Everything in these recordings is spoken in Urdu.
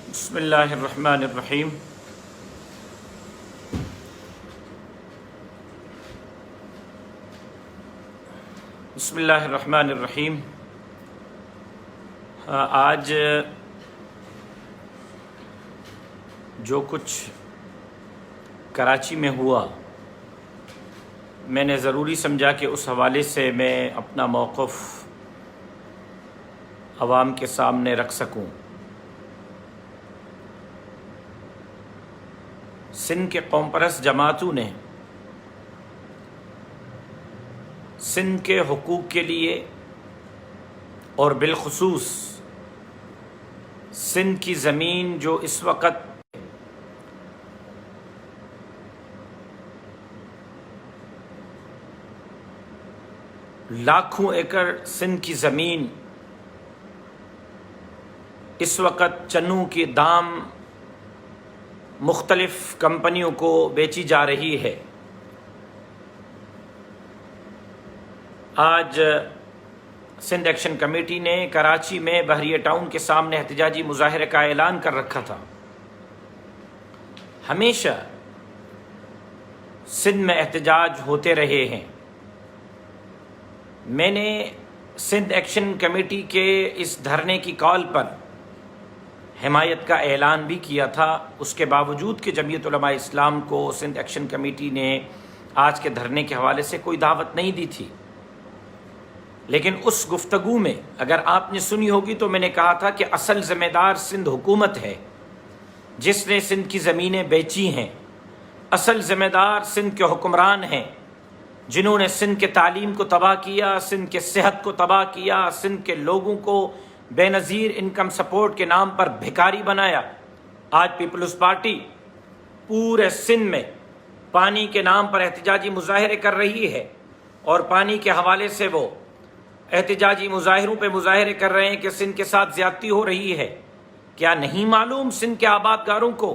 بسم اللہ الرحمن الرحیم۔ بسم اللہ الرحمن الرحیم۔ آج جو کچھ کراچی میں ہوا، میں نے ضروری سمجھا کہ اس حوالے سے میں اپنا موقف عوام کے سامنے رکھ سکوں۔ سندھ کے قوم پرست جماعتوں نے سندھ کے حقوق کے لیے اور بالخصوص سندھ کی زمین جو اس وقت لاکھوں ایکڑ سندھ کی زمین اس وقت چنوں کی دام مختلف کمپنیوں کو بیچی جا رہی ہے، آج سندھ ایکشن کمیٹی نے کراچی میں بحریہ ٹاؤن کے سامنے احتجاجی مظاہرے کا اعلان کر رکھا تھا۔ ہمیشہ سندھ میں احتجاج ہوتے رہے ہیں۔ میں نے سندھ ایکشن کمیٹی کے اس دھرنے کی کال پر حمایت کا اعلان بھی کیا تھا، اس کے باوجود کہ جمعیت علماء اسلام کو سندھ ایکشن کمیٹی نے آج کے دھرنے کے حوالے سے کوئی دعوت نہیں دی تھی۔ لیکن اس گفتگو میں اگر آپ نے سنی ہوگی تو میں نے کہا تھا کہ اصل ذمہ دار سندھ حکومت ہے جس نے سندھ کی زمینیں بیچی ہیں، اصل ذمہ دار سندھ کے حکمران ہیں جنہوں نے سندھ کے تعلیم کو تباہ کیا، سندھ کے صحت کو تباہ کیا، سندھ کے لوگوں کو بے نظیر انکم سپورٹ کے نام پر بھکاری بنایا۔ آج پیپلز پارٹی پورے سندھ میں پانی کے نام پر احتجاجی مظاہرے کر رہی ہے، اور پانی کے حوالے سے وہ احتجاجی مظاہروں پہ مظاہرے کر رہے ہیں کہ سندھ کے ساتھ زیادتی ہو رہی ہے۔ کیا نہیں معلوم سندھ کے آباد کاروں کو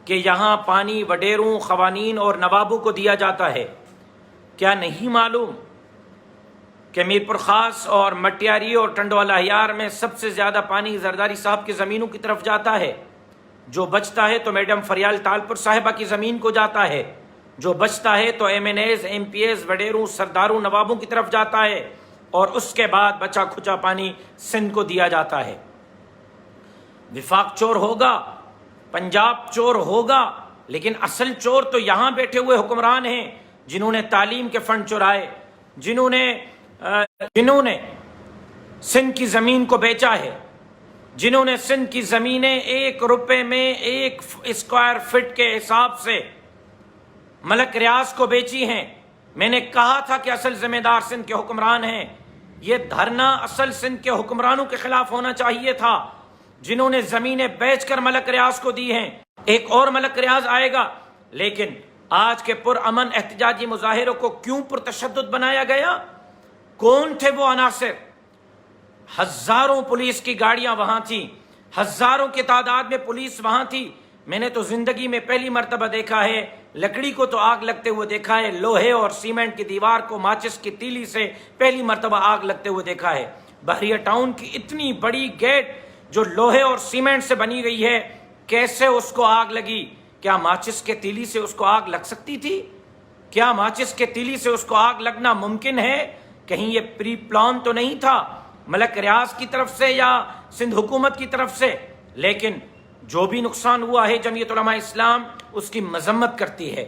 کہ یہاں پانی وڈیروں، قوانین اور نوابوں کو دیا جاتا ہے؟ کیا نہیں معلوم کہ میر پور خاص اور مٹیاری اور ٹنڈوالا ہیار میں سب سے زیادہ پانی زرداری صاحب کی زمینوں کی طرف جاتا ہے؟ جو بچتا ہے تو میڈم فریال تالپور صاحبہ کی زمین کو جاتا ہے، جو بچتا ہے تو M N As, M P As, وڈیروں، سرداروں، نوابوں کی طرف جاتا ہے، اور اس کے بعد بچا کھچا پانی سندھ کو دیا جاتا ہے۔ وفاق چور ہوگا، پنجاب چور ہوگا، لیکن اصل چور تو یہاں بیٹھے ہوئے حکمران ہیں جنہوں نے تعلیم کے فنڈ چرائے، جنہوں نے سندھ کی زمین کو بیچا ہے، جنہوں نے سندھ کی زمینیں 1 روپے میں 1 اسکوائر فٹ کے حساب سے ملک ریاض کو بیچی ہیں۔ میں نے کہا تھا کہ اصل ذمہ دار سندھ کے حکمران ہیں۔ یہ دھرنا اصل سندھ کے حکمرانوں کے خلاف ہونا چاہیے تھا جنہوں نے زمینیں بیچ کر ملک ریاض کو دی ہیں۔ ایک اور ملک ریاض آئے گا، لیکن آج کے پرامن احتجاجی مظاہروں کو کیوں پرتشدد بنایا گیا؟ کون تھے وہ عناصر؟ ہزاروں پولیس کی گاڑیاں وہاں تھیں، ہزاروں کی تعداد میں پولیس وہاں تھی۔ میں نے تو زندگی میں پہلی مرتبہ دیکھا ہے، لکڑی کو تو آگ لگتے ہوئے دیکھا ہے، لوہے اور سیمنٹ کی دیوار کو ماچس کی تیلی سے پہلی مرتبہ آگ لگتے ہوئے دیکھا ہے۔ بحریہ ٹاؤن کی اتنی بڑی گیٹ جو لوہے اور سیمنٹ سے بنی گئی ہے، کیسے اس کو آگ لگی؟ کیا ماچس کے تیلی سے اس کو آگ لگ سکتی تھی؟ کیا ماچس کے تیلی سے اس کو آگ لگنا ممکن ہے؟ کہیں یہ پری پلان تو نہیں تھا ملک ریاض کی طرف سے یا سندھ حکومت کی طرف سے؟ لیکن جو بھی نقصان ہوا ہے جمعیت علماء اسلام اس کی مذمت کرتی ہے،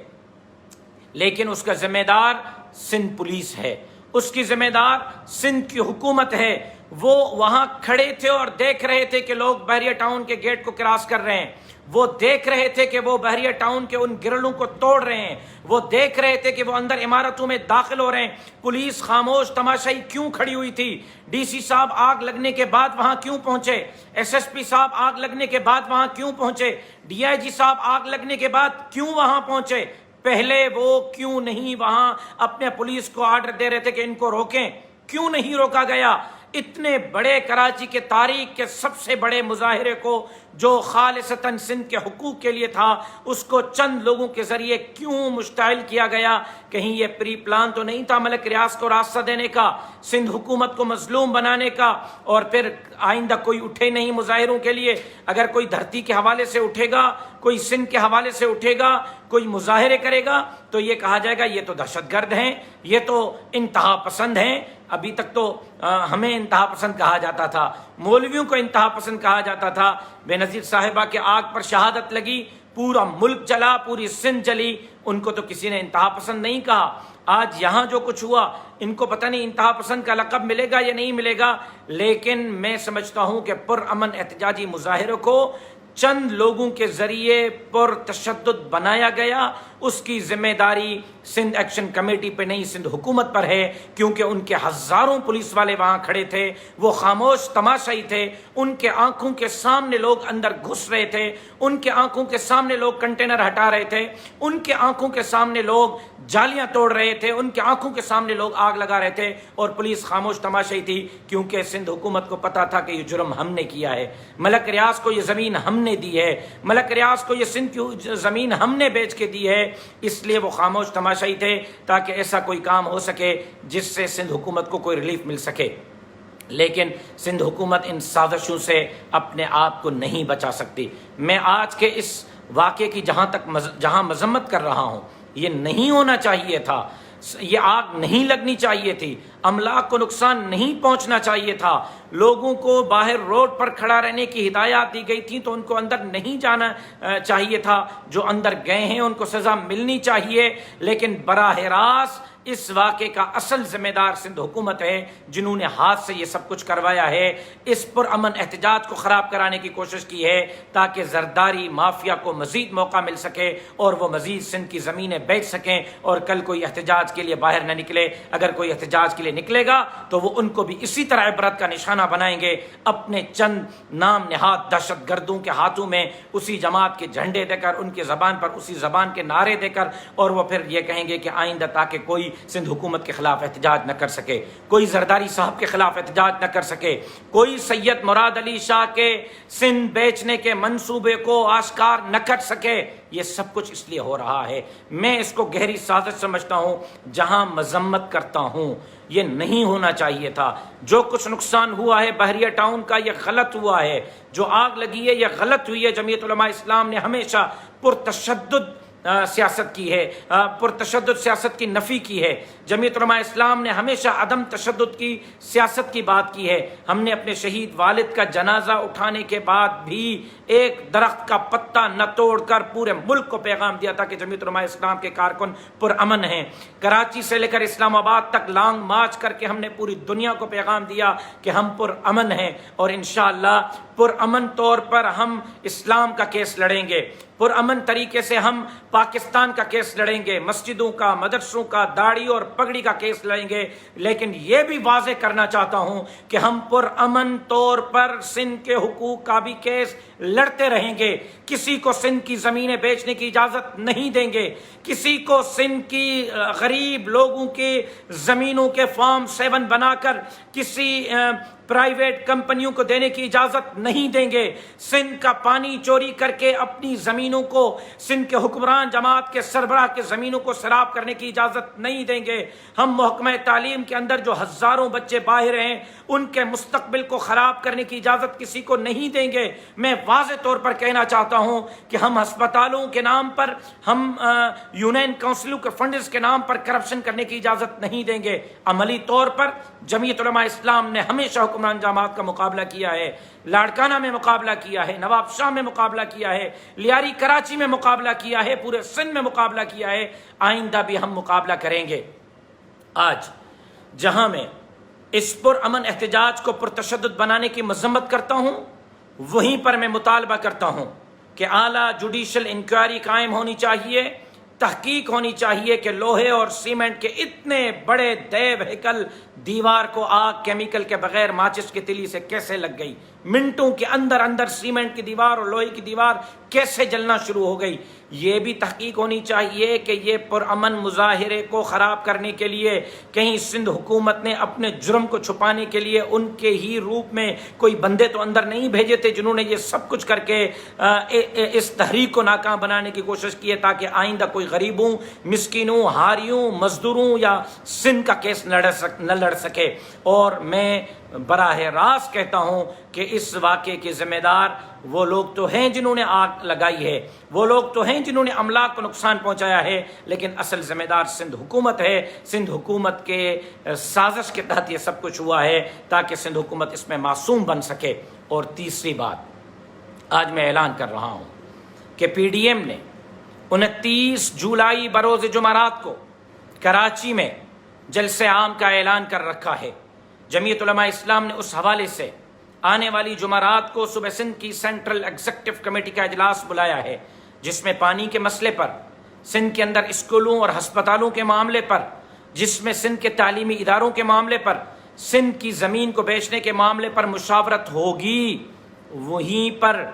لیکن اس کا ذمہ دار سندھ پولیس ہے، اس کی ذمہ دار سندھ کی حکومت ہے۔ وہ وہاں کھڑے تھے اور دیکھ رہے تھے کہ لوگ بحریہ ٹاؤن کے گیٹ کو کراس کر رہے ہیں، وہ دیکھ رہے تھے کہ وہ بحریہ ٹاؤن کے ان گرلوں کو توڑ رہے ہیں، وہ دیکھ رہے تھے کہ وہ اندر عمارتوں میں داخل ہو رہے ہیں۔ پولیس خاموش تماشائی کیوں کھڑی ہوئی تھی؟ ڈی سی صاحب آگ لگنے کے بعد وہاں کیوں پہنچے؟ ایس ایس پی صاحب آگ لگنے کے بعد وہاں کیوں پہنچے؟ ڈی آئی جی صاحب آگ لگنے کے بعد کیوں وہاں پہنچے؟ پہلے وہ کیوں نہیں وہاں اپنے پولیس کو آرڈر دے رہے تھے کہ ان کو روکیں؟ کیوں نہیں روکا گیا؟ اتنے بڑے کراچی کے تاریخ کے سب سے بڑے مظاہرے کو جو خالصتاً سندھ کے حقوق کے لیے تھا، اس کو چند لوگوں کے ذریعے کیوں مشتعل کیا گیا؟ کہیں یہ پری پلان تو نہیں تھا ملک ریاض کو راستہ دینے کا، سندھ حکومت کو مظلوم بنانے کا، اور پھر آئندہ کوئی اٹھے نہیں مظاہروں کے لیے؟ اگر کوئی دھرتی کے حوالے سے اٹھے گا، کوئی سندھ کے حوالے سے اٹھے گا، کوئی مظاہرے کرے گا، تو یہ کہا جائے گا یہ تو دہشت گرد ہیں، یہ تو انتہا پسند ہیں۔ ابھی تک تو ہمیں انتہا پسند کہا جاتا تھا، مولویوں کو انتہا پسند کہا جاتا تھا۔ بے نظیر صاحبہ کے آگ پر شہادت لگی، پورا ملک جلا، پوری سندھ جلی، ان کو تو کسی نے انتہا پسند نہیں کہا۔ آج یہاں جو کچھ ہوا، ان کو پتہ نہیں انتہا پسند کا لقب ملے گا یا نہیں ملے گا، لیکن میں سمجھتا ہوں کہ پرامن احتجاجی مظاہروں کو چند لوگوں کے ذریعے پر تشدد بنایا گیا، اس کی ذمہ داری سندھ ایکشن کمیٹی پہ نہیں، سندھ حکومت پر ہے، کیونکہ ان کے ہزاروں پولیس والے وہاں کھڑے تھے، وہ خاموش تماشائی تھے، ان کے آنکھوں کے سامنے لوگ اندر گھس رہے تھے، ان کے آنکھوں کے سامنے لوگ کنٹینر ہٹا رہے تھے، ان کے آنکھوں کے سامنے لوگ جالیاں توڑ رہے تھے، ان کے آنکھوں کے سامنے لوگ آگ لگا رہے تھے، اور پولیس خاموش تماشائی تھی، کیونکہ سندھ حکومت کو پتا تھا کہ یہ جرم ہم نے کیا ہے، ملک ریاض کو یہ زمین ہم نے دی ہے، ملک ریاض کو یہ سندھ کی زمین ہم نے بیچ کے دی ہے، اس لیے وہ خاموش تماشائی تھے تاکہ ایسا کوئی کام ہو سکے جس سے سندھ حکومت کو کوئی ریلیف مل سکے۔ لیکن سندھ حکومت ان سازشوں سے اپنے آپ کو نہیں بچا سکتی۔ میں آج کے اس واقعے کی جہاں مذمت کر رہا ہوں، یہ نہیں ہونا چاہیے تھا، یہ آگ نہیں لگنی چاہیے تھی، املاک کو نقصان نہیں پہنچنا چاہیے تھا، لوگوں کو باہر روڈ پر کھڑا رہنے کی ہدایات دی گئی تھی تو ان کو اندر نہیں جانا چاہیے تھا، جو اندر گئے ہیں ان کو سزا ملنی چاہیے، لیکن براہ راست اس واقعے کا اصل ذمہ دار سندھ حکومت ہے، جنہوں نے ہاتھ سے یہ سب کچھ کروایا ہے، اس پرامن احتجاج کو خراب کرانے کی کوشش کی ہے تاکہ زرداری مافیا کو مزید موقع مل سکے اور وہ مزید سندھ کی زمینیں بیچ سکیں، اور کل کوئی احتجاج کے لیے باہر نہ نکلے۔ اگر کوئی احتجاج کے لیے نکلے گا تو وہ ان کو بھی اسی طرح عبرت کا نشانہ بنائیں گے، اپنے چند نام نہاد دہشت گردوں کے ہاتھوں میں اسی جماعت کے جھنڈے دے کر، ان کی زبان پر اسی زبان کے نعرے دے کر، اور وہ پھر یہ کہیں گے کہ آئندہ تاکہ کوئی سندھ حکومت کے خلاف احتجاج نہ کر سکے، کوئی زرداری صاحب کے خلاف احتجاج نہ کر سکے، کوئی سید مراد علی شاہ کے سندھ بیچنے کے منصوبے کو آشکار نہ کر سکے۔ یہ سب کچھ اس لیے ہو رہا ہے، میں اس کو گہری سازش سمجھتا ہوں، جہاں مذمت کرتا ہوں یہ نہیں ہونا چاہیے تھا۔ جو کچھ نقصان ہوا ہے بحریہ ٹاؤن کا، یہ غلط ہوا ہے، جو آگ لگی ہے یہ غلط ہوئی ہے۔ جمعیت علماء اسلام نے ہمیشہ پرتشدد سیاست کی ہے، پرتشدد سیاست کی نفی کی ہے۔ جمعیت علماء اسلام نے ہمیشہ عدم تشدد کی سیاست کی بات کی ہے۔ ہم نے اپنے شہید والد کا جنازہ اٹھانے کے بعد بھی ایک درخت کا پتا نہ توڑ کر پورے ملک کو پیغام دیا تھا کہ جمعیت علماء اسلام کے کارکن پرامن ہیں۔ کراچی سے لے کر اسلام آباد تک لانگ مارچ کر کے ہم نے پوری دنیا کو پیغام دیا کہ ہم پرامن ہیں، اور انشاءاللہ پرامن طور پر ہم اسلام کا کیس لڑیں گے، پرامن طریقے سے ہم پاکستان کا کیس لڑیں گے، مسجدوں کا، مدرسوں کا، داڑھی اور پگڑی کا کیس لڑیں گے۔ لیکن یہ بھی واضح کرنا چاہتا ہوں کہ ہم پرامن طور پر سندھ کے حقوق کا بھی کیس لڑتے رہیں گے، کسی کو سندھ کی زمینیں بیچنے کی اجازت نہیں دیں گے، کسی کو سندھ کی غریب لوگوں کے زمینوں کے فارم 7 بنا کر کسی پرائیویٹ کمپنیوں کو دینے کی اجازت نہیں دیں گے، سندھ کا پانی چوری کر کے اپنی زمینوں کو، سندھ کے حکمران جماعت کے سربراہ کے زمینوں کو سیراب کرنے کی اجازت نہیں دیں گے۔ ہم محکمہ تعلیم کے اندر جو ہزاروں بچے باہر ہیں ان کے مستقبل کو خراب کرنے کی اجازت کسی کو نہیں دیں گے۔ میں واضح طور پر کہنا چاہتا ہوں کہ ہم ہسپتالوں کے نام پر، ہم یونین کونسلوں کے فنڈز کے نام پر کرپشن کرنے کی اجازت نہیں دیں گے۔ عملی طور پر جمعیت علماء اسلام نے ہمیشہ حکمران جماعت کا مقابلہ کیا ہے، لاڑکانہ میں مقابلہ کیا ہے، نواب شاہ میں مقابلہ کیا ہے، لیاری کراچی میں مقابلہ کیا ہے، پورے سندھ میں مقابلہ کیا ہے، آئندہ بھی ہم مقابلہ کریں گے۔ آج جہاں میں اس پرامن احتجاج کو پرتشدد بنانے کی مذمت کرتا ہوں، وہیں پر میں مطالبہ کرتا ہوں کہ اعلیٰ جوڈیشل انکوائری قائم ہونی چاہیے، تحقیق ہونی چاہیے کہ لوہے اور سیمنٹ کے اتنے بڑے دیو ہیکل دیوار کو آگ کیمیکل کے بغیر ماچس کی تلی سے کیسے لگ گئی، منٹوں کے اندر اندر سیمنٹ کی دیوار اور لوہے کی دیوار کیسے جلنا شروع ہو گئی۔ یہ بھی تحقیق ہونی چاہیے کہ یہ پرامن مظاہرے کو خراب کرنے کے لیے کہیں سندھ حکومت نے اپنے جرم کو چھپانے کے لیے ان کے ہی روپ میں کوئی بندے تو اندر نہیں بھیجے تھے جنہوں نے یہ سب کچھ کر کے اس تحریک کو ناکام بنانے کی کوشش کی ہے تاکہ آئندہ کوئی غریبوں، مسکینوں، ہاریوں، مزدوروں یا سندھ کا کیس نہ لڑ سکے۔ اور میں براہ راست کہتا ہوں کہ اس واقعے کے ذمہ دار وہ لوگ تو ہیں جنہوں نے آگ لگائی ہے، وہ لوگ تو ہیں جنہوں نے املاک کو نقصان پہنچایا ہے، لیکن اصل ذمہ دار سندھ حکومت ہے۔ سندھ حکومت کے سازش کے تحت یہ سب کچھ ہوا ہے تاکہ سندھ حکومت اس میں معصوم بن سکے۔ اور تیسری بات آج میں اعلان کر رہا ہوں کہ پی ڈی ایم نے 29 جولائی بروز جمعرات کو کراچی میں جلسہ عام کا اعلان کر رکھا ہے۔ جمعیت علماء اسلام نے اس حوالے سے آنے والی جمعرات کو صبح سندھ کی سینٹرل ایگزیکٹو کمیٹی کا اجلاس بلایا ہے، جس میں پانی کے مسئلے پر، سندھ کے اندر اسکولوں اور ہسپتالوں کے معاملے پر، جس میں سندھ کے تعلیمی اداروں کے معاملے پر، سندھ کی زمین کو بیچنے کے معاملے پر مشاورت ہوگی۔ وہیں پر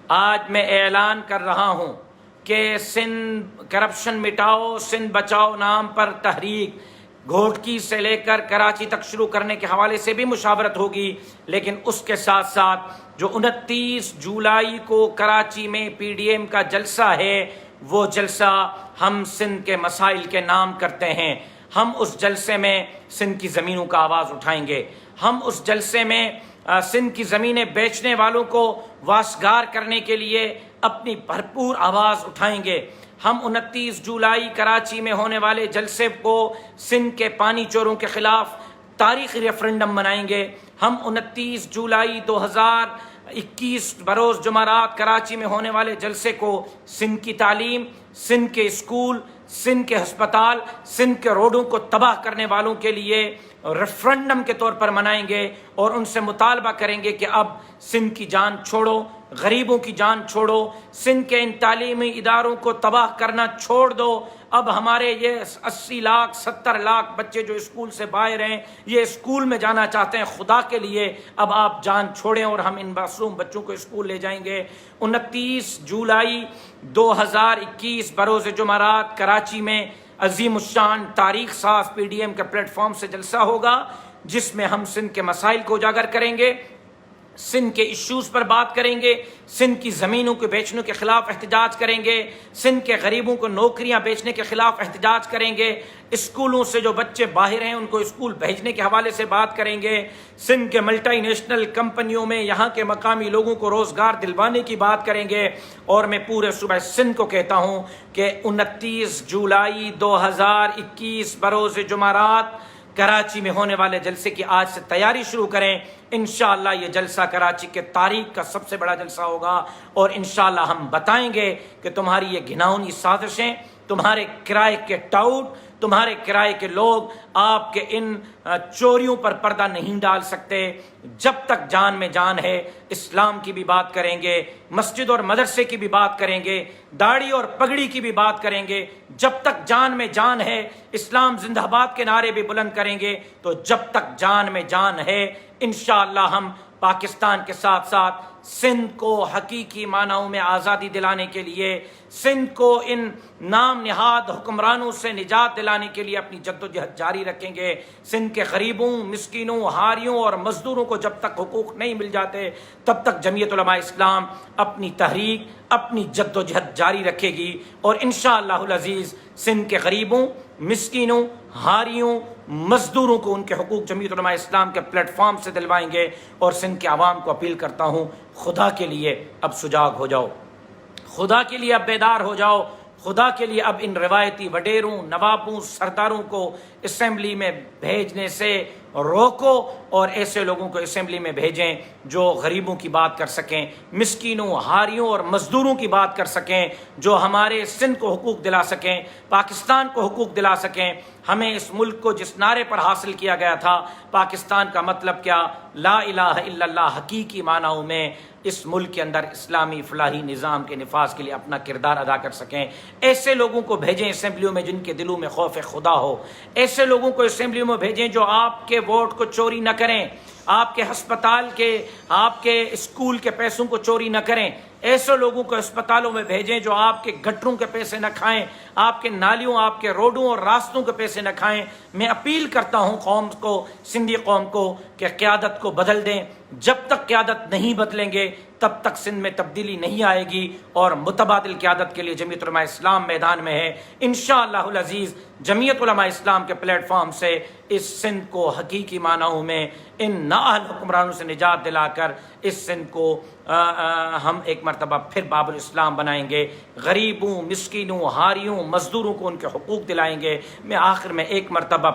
آج میں اعلان کر رہا ہوں کہ سندھ کرپشن مٹاؤ سندھ بچاؤ نام پر تحریک گھوٹکی سے لے کر کراچی تک شروع کرنے کے حوالے سے بھی مشاورت ہوگی، لیکن اس کے ساتھ ساتھ جو 29 جولائی کو کراچی میں پی ڈی ایم کا جلسہ ہے، وہ جلسہ ہم سندھ کے مسائل کے نام کرتے ہیں۔ ہم اس جلسے میں سندھ کی زمینوں کا آواز اٹھائیں گے، ہم اس جلسے میں سندھ کی زمینیں بیچنے والوں کو واسگار کرنے کے لیے اپنی بھرپور آواز اٹھائیں گے۔ ہم 29 جولائی کراچی میں ہونے والے جلسے کو سندھ کے پانی چوروں کے خلاف تاریخی ریفرنڈم منائیں گے۔ ہم 29 جولائی 2021 بروز جمعرات کراچی میں ہونے والے جلسے کو سندھ کی تعلیم، سندھ کے اسکول، سندھ کے ہسپتال، سندھ کے روڈوں کو تباہ کرنے والوں کے لیے ریفرنڈم کے طور پر منائیں گے اور ان سے مطالبہ کریں گے کہ اب سندھ کی جان چھوڑو، غریبوں کی جان چھوڑو، سندھ کے ان تعلیمی اداروں کو تباہ کرنا چھوڑ دو۔ اب ہمارے یہ 80 لاکھ 70 لاکھ بچے جو اسکول سے باہر ہیں، یہ اسکول میں جانا چاہتے ہیں، خدا کے لیے اب آپ جان چھوڑیں اور ہم ان معصوم بچوں کو اسکول لے جائیں گے۔ 29 جولائی 2021 بروز جمعرات کراچی میں عظیم الشان تاریخ ساز پی ڈی ایم کے پلیٹ فارم سے جلسہ ہوگا، جس میں ہم سندھ کے مسائل کو اجاگر کریں گے، سندھ کے ایشوز پر بات کریں گے، سندھ کی زمینوں کو بیچنے کے خلاف احتجاج کریں گے، سندھ کے غریبوں کو نوکریاں بیچنے کے خلاف احتجاج کریں گے، اسکولوں سے جو بچے باہر ہیں ان کو اسکول بھیجنے کے حوالے سے بات کریں گے، سندھ کے ملٹی نیشنل کمپنیوں میں یہاں کے مقامی لوگوں کو روزگار دلوانے کی بات کریں گے۔ اور میں پورے صوبہ سندھ کو کہتا ہوں کہ 29 جولائی 2021 بروز جمعرات کراچی میں ہونے والے جلسے کی آج سے تیاری شروع کریں۔ انشاءاللہ یہ جلسہ کراچی کے تاریخ کا سب سے بڑا جلسہ ہوگا اور انشاءاللہ ہم بتائیں گے کہ تمہاری یہ گھناؤنی سازشیں، تمہارے کرائے کے ٹاؤٹ، تمہارے کرائے کے لوگ آپ کے ان چوریوں پر پردہ نہیں ڈال سکتے۔ جب تک جان میں جان ہے اسلام کی بھی بات کریں گے، مسجد اور مدرسے کی بھی بات کریں گے، داڑھی اور پگڑی کی بھی بات کریں گے۔ جب تک جان میں جان ہے اسلام زندہ باد کے نعرے بھی بلند کریں گے۔ تو جب تک جان میں جان ہے انشاءاللہ ہم پاکستان کے ساتھ ساتھ سندھ کو حقیقی معنوں میں آزادی دلانے کے لیے، سندھ کو ان نام نہاد حکمرانوں سے نجات دلانے کے لیے اپنی جدوجہد جاری رکھیں گے۔ سندھ کے غریبوں، مسکینوں، ہاریوں اور مزدوروں کو جب تک حقوق نہیں مل جاتے تب تک جمعیت علماء اسلام اپنی تحریک، اپنی جدوجہد جاری رکھے گی اور انشاءاللہ العزیز سندھ کے غریبوں، مسکینوں، ہاریوں، مزدوروں کو ان کے حقوق جمعیت علماء اسلام کے پلیٹ فارم سے دلوائیں گے۔ اور سندھ کے عوام کو اپیل کرتا ہوں، خدا کے لیے اب سجاگ ہو جاؤ، خدا کے لیے اب بیدار ہو جاؤ، خدا کے لیے اب ان روایتی وڈیروں، نوابوں، سرداروں کو اسمبلی میں بھیجنے سے روکو اور ایسے لوگوں کو اسمبلی میں بھیجیں جو غریبوں کی بات کر سکیں، مسکینوں، ہاریوں اور مزدوروں کی بات کر سکیں، جو ہمارے سندھ کو حقوق دلا سکیں، پاکستان کو حقوق دلا سکیں۔ ہمیں اس ملک کو جس نعرے پر حاصل کیا گیا تھا، پاکستان کا مطلب کیا، لا الہ الا اللہ، حقیقی معنوں میں اس ملک کے اندر اسلامی فلاحی نظام کے نفاذ کے لیے اپنا کردار ادا کر سکیں، ایسے لوگوں کو بھیجیں اسمبلیوں میں جن کے دلوں میں خوف خدا ہو، ایسے لوگوں کو اسمبلیوں میں بھیجیں جو آپ کے ووٹ کو چوری نہ کریں، آپ کے ہسپتال کے، آپ کے اسکول کے پیسوں کو چوری نہ کریں، ایسے لوگوں کو اسپتالوں میں بھیجیں جو آپ کے گٹروں کے پیسے نہ کھائیں، آپ کے نالیوں، آپ کے روڈوں اور راستوں کے پیسے نہ کھائیں۔ میں اپیل کرتا ہوں قوم کو، سندھی قوم کو، کہ قیادت کو بدل دیں۔ جب تک قیادت نہیں بدلیں گے تب تک سندھ میں تبدیلی نہیں آئے گی، اور متبادل قیادت کے لیے جمعیت علماء اسلام میدان میں ہے۔ انشاءاللہ العزیز جمعیت علماء اسلام کے پلیٹ فارم سے اس سندھ کو حقیقی معنوں میں ان نااہل حکمرانوں سے نجات دلا کر اس سندھ کو ہم ایک مرتبہ پھر باب الاسلام بنائیں گے، غریبوں، مسکینوں، ہاریوں، مزدوروں کو ان کے حقوق دلائیں گے۔ میں آخر میں ایک مرتبہ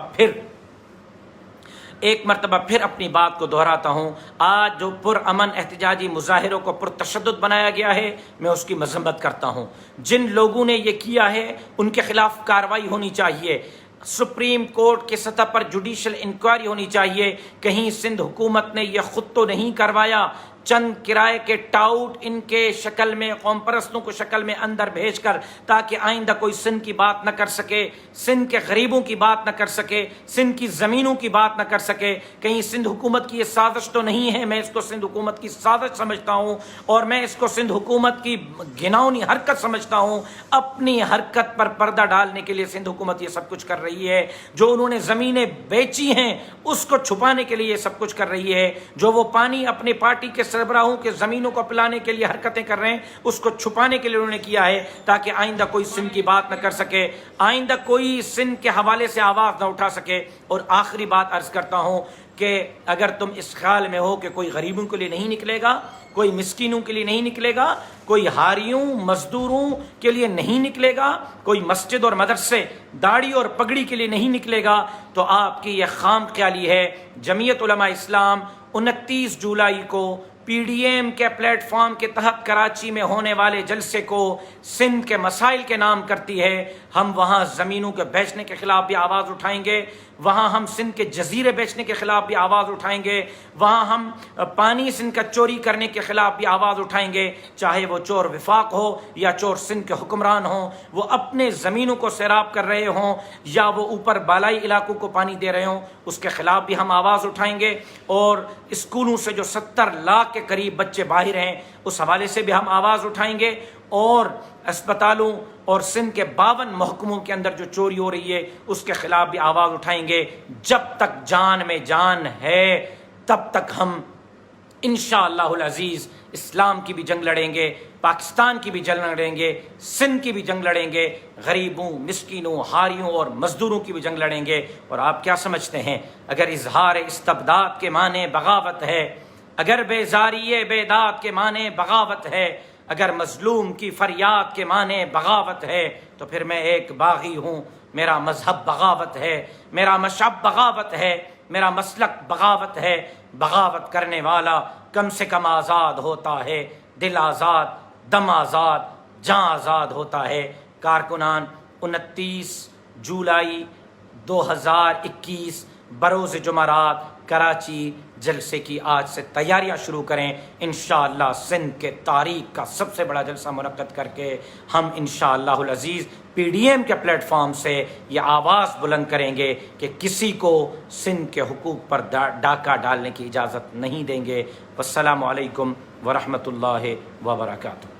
پھر اپنی بات کو دہراتا ہوں، آج جو پرامن احتجاجی مظاہروں کو پرتشدد بنایا گیا ہے، میں اس کی مذمت کرتا ہوں۔ جن لوگوں نے یہ کیا ہے ان کے خلاف کارروائی ہونی چاہیے، سپریم کورٹ کی سطح پر جوڈیشل انکوائری ہونی چاہیے۔ کہیں سندھ حکومت نے یہ خود تو نہیں کروایا، چند کرائے کے ٹاؤٹ ان کے شکل میں، قوم پرستوں کو شکل میں اندر بھیج کر، تاکہ آئندہ کوئی سندھ کی بات نہ کر سکے، سندھ کے غریبوں کی بات نہ کر سکے، سندھ کی زمینوں کی بات نہ کر سکے۔ کہیں سندھ حکومت کی یہ سازش تو نہیں ہے؟ میں اس کو سندھ حکومت کی سازش سمجھتا ہوں، اور میں اس کو سندھ حکومت کی گھناؤنی حرکت سمجھتا ہوں۔ اپنی حرکت پر پردہ ڈالنے کے لیے سندھ حکومت یہ سب کچھ کر رہی ہے۔ جو انہوں نے زمینیں بیچی ہیں اس کو چھپانے کے لیے یہ سب کچھ کر رہی ہے۔ جو وہ پانی اپنی پارٹی کے سربراہوں کے زمینوں کو پلانے کے لیے حرکتیں کر رہے ہیں، اس کو چھپانے کے لیے انہوں نے کیا ہے، تاکہ آئندہ کوئی سندھ کی بات نہ کر سکے، آئندہ کوئی سندھ کے حوالے سے آواز نہ اٹھا سکے۔ اور آخری بات عرض کرتا ہوں کہ اگر تم اس خیال میں ہو کہ کوئی غریبوں کے لیے نہیں نکلے گا، کوئی مسکینوں کے لیے نہیں نکلے گا، کوئی ہاریوں، مزدوروں کے لیے نہیں نکلے گا، کوئی مسجد اور مدرسے، داڑھی اور پگڑی کے لیے نہیں نکلے گا، تو آپ کی یہ خام خیالی ہے۔ جمعیت علماء اسلام 29 جولائی کو پی ڈی ایم کے پلیٹ فارم کے تحت کراچی میں ہونے والے جلسے کو سندھ کے مسائل کے نام کرتی ہے۔ ہم وہاں زمینوں کے بیچنے کے خلاف بھی آواز اٹھائیں گے، وہاں ہم سندھ کے جزیرے بیچنے کے خلاف بھی آواز اٹھائیں گے، وہاں ہم پانی سندھ کا چوری کرنے کے خلاف بھی آواز اٹھائیں گے، چاہے وہ چور وفاق ہو یا چور سندھ کے حکمران ہوں، وہ اپنے زمینوں کو سیراب کر رہے ہوں یا وہ اوپر بالائی علاقوں کو پانی دے رہے ہوں، اس کے خلاف بھی ہم آواز اٹھائیں گے۔ اور اسکولوں سے جو 70 لاکھ کے قریب بچے باہر ہیں، اس حوالے سے بھی ہم آواز اٹھائیں گے، اور اسپتالوں اور سندھ کے 52 محکموں کے اندر جو چوری ہو رہی ہے اس کے خلاف بھی آواز اٹھائیں گے۔ جب تک جان میں جان ہے تب تک ہم انشاءاللہ العزیز اسلام کی بھی جنگ لڑیں گے، پاکستان کی بھی جنگ لڑیں گے، سندھ کی بھی جنگ لڑیں گے، غریبوں، مسکینوں، ہاریوں اور مزدوروں کی بھی جنگ لڑیں گے۔ اور آپ کیا سمجھتے ہیں، اگر اظہار استبداد کے معنی بغاوت ہے، اگر بیزاری بیداد کے معنی بغاوت ہے، اگر مظلوم کی فریاد کے معنی بغاوت ہے، تو پھر میں ایک باغی ہوں، میرا مذہب بغاوت ہے، میرا مشہب بغاوت ہے، میرا مسلک بغاوت ہے۔ بغاوت کرنے والا کم سے کم آزاد ہوتا ہے، دل آزاد، دم آزاد، جاں آزاد ہوتا ہے۔ کارکنان 29 جولائی 2021 بروز جمعرات کراچی جلسے کی آج سے تیاریاں شروع کریں۔ انشاءاللہ سندھ کے تاریخ کا سب سے بڑا جلسہ منعقد کر کے ہم انشاءاللہ العزیز پی ڈی ایم کے پلیٹ فارم سے یہ آواز بلند کریں گے کہ کسی کو سندھ کے حقوق پر ڈاکہ ڈالنے کی اجازت نہیں دیں گے۔ والسلام علیکم ورحمۃ اللہ وبرکاتہ۔